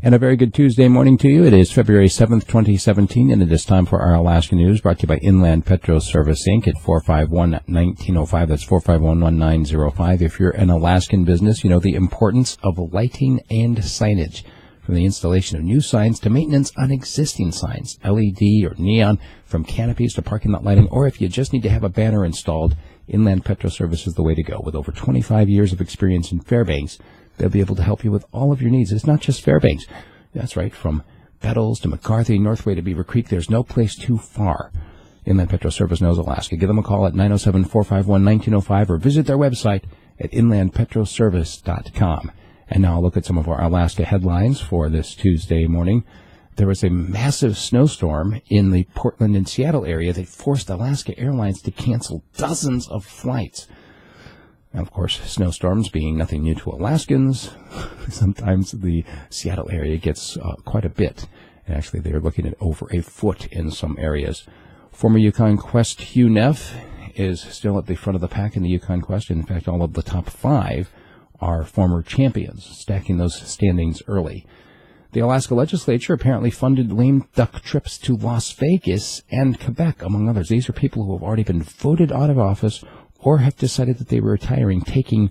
And a very good Tuesday morning to you. It is February 7th, 2017, and it is time for our Alaskan News, brought to you by Inland Petro Service, Inc. at 451-1905. That's 451-1905. If you're an Alaskan business, you know the importance of lighting and signage. From the installation of new signs to maintenance on existing signs, LED or neon, from canopies to parking lot lighting, or if you just need to have a banner installed, Inland Petro Service is the way to go. With over 25 years of experience in Fairbanks, they'll be able to help you with all of your needs. It's not just Fairbanks. That's right. From Bettles to McCarthy, Northway to Beaver Creek, there's no place too far. Inland Petro Service knows Alaska. Give them a call at 907-451-1905 or visit their website at inlandpetroservice.com. And now I'll look at some of our Alaska headlines for this Tuesday morning. There was a massive snowstorm in the Portland and Seattle area that forced Alaska Airlines to cancel dozens of flights. Now, of course, snowstorms being nothing new to Alaskans, sometimes the Seattle area gets quite a bit. And actually, they're looking at over a foot in some areas. Former Yukon Quest Hugh Neff is still at the front of the pack in the Yukon Quest. In fact, all of the top 5 are former champions, stacking those standings early. The Alaska legislature apparently funded lame duck trips to Las Vegas and Quebec, among others. These are people who have already been voted out of office or have decided that they were retiring, taking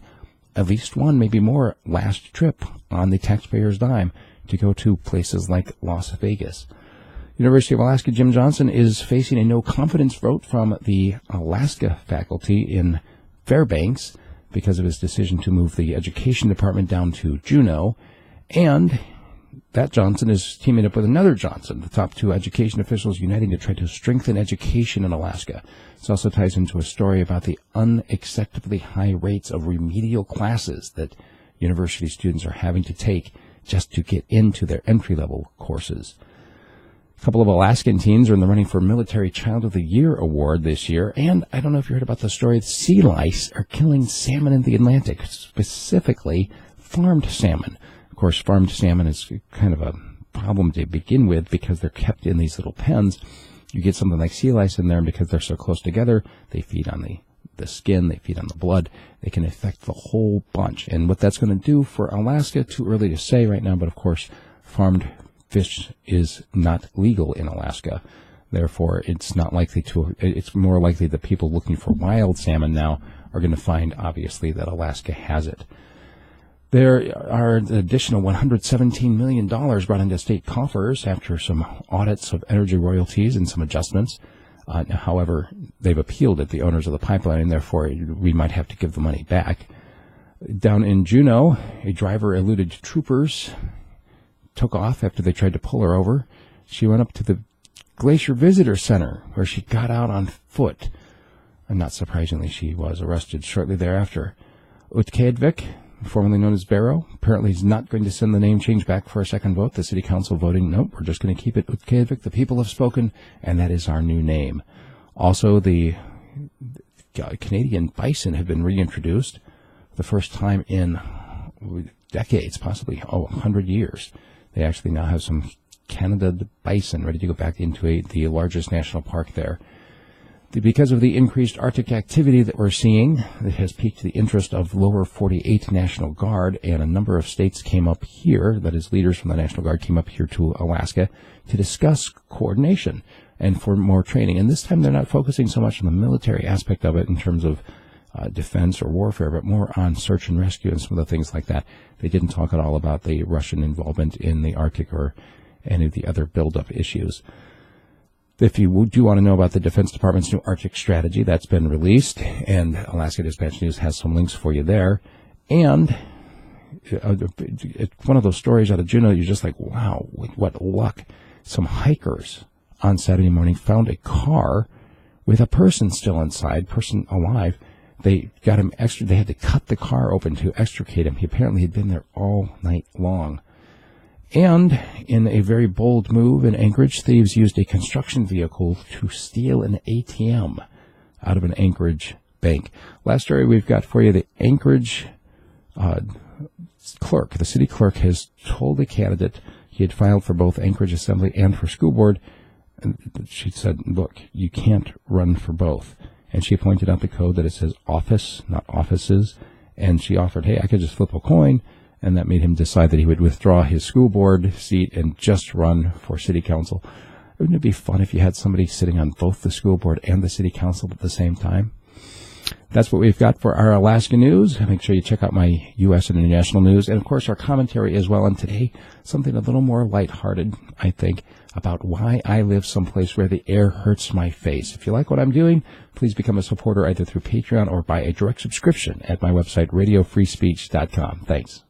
at least one, maybe more, last trip on the taxpayer's dime to go to places like Las Vegas. University of Alaska Jim Johnson is facing a no-confidence vote from the Alaska faculty in Fairbanks because of his decision to move the education department down to Juneau. And that Johnson is teaming up with another Johnson, the top 2 education officials uniting to try to strengthen education in Alaska. This also ties into a story about the unacceptably high rates of remedial classes that university students are having to take just to get into their entry-level courses. A couple of Alaskan teens are in the running for Military Child of the Year award this year, and I don't know if you heard about the story, sea lice are killing salmon in the Atlantic, specifically farmed salmon. Of course, farmed salmon is kind of a problem to begin with because they're kept in these little pens. You get something like sea lice in there, and because they're so close together, they feed on the skin, they feed on the blood. They can affect the whole bunch. And what that's going to do for Alaska, too early to say right now, but of course, farmed fish is not legal in Alaska. Therefore, it's more likely that people looking for wild salmon now are going to find, obviously, that Alaska has it. There are an additional $117 million brought into state coffers after some audits of energy royalties and some adjustments. However, they've appealed it, the owners of the pipeline, and therefore we might have to give the money back. Down in Juneau, a driver eluded troopers, took off after they tried to pull her over. She went up to the Glacier Visitor Center, where she got out on foot. And not surprisingly, she was arrested shortly thereafter. Utqiagvik, formerly known as Barrow, apparently is not going to send the name change back for a second vote. The city council voting, nope, we're just going to keep it Utqiagvik. The people have spoken, and that is our new name. Also, the Canadian bison have been reintroduced for the first time in decades, possibly 100 years. They actually now have some Canada bison ready to go back into the largest national park there. Because of the increased Arctic activity that we're seeing, it has piqued the interest of lower 48 National Guard, and a number of states came up here, that is, leaders from the National Guard came up here to Alaska to discuss coordination and for more training. And this time they're not focusing so much on the military aspect of it in terms of defense or warfare, but more on search and rescue and some of the things like that. They didn't talk at all about the Russian involvement in the Arctic or any of the other buildup issues. If you do want to know about the Defense Department's new Arctic strategy, that's been released, and Alaska Dispatch News has some links for you there. And it's one of those stories out of Juneau, you're just like, wow, what luck. Some hikers on Saturday morning found a car with a person still inside, person alive. They got him they had to cut the car open to extricate him. He apparently had been there all night long. And in a very bold move in Anchorage, thieves used a construction vehicle to steal an ATM out of an Anchorage bank. Last story we've got for you, the Anchorage clerk, the city clerk, has told the candidate he had filed for both Anchorage Assembly and for school board. And she said, look, you can't run for both. And she pointed out the code that it says office, not offices. And she offered, hey, I could just flip a coin and that made him decide that he would withdraw his school board seat and just run for city council. Wouldn't it be fun if you had somebody sitting on both the school board and the city council at the same time? That's what we've got for our Alaska news. Make sure you check out my U.S. and international news, and of course our commentary as well. And today, something a little more lighthearted, I think, about why I live someplace where the air hurts my face. If you like what I'm doing, please become a supporter either through Patreon or by a direct subscription at my website, radiofreespeech.com. Thanks.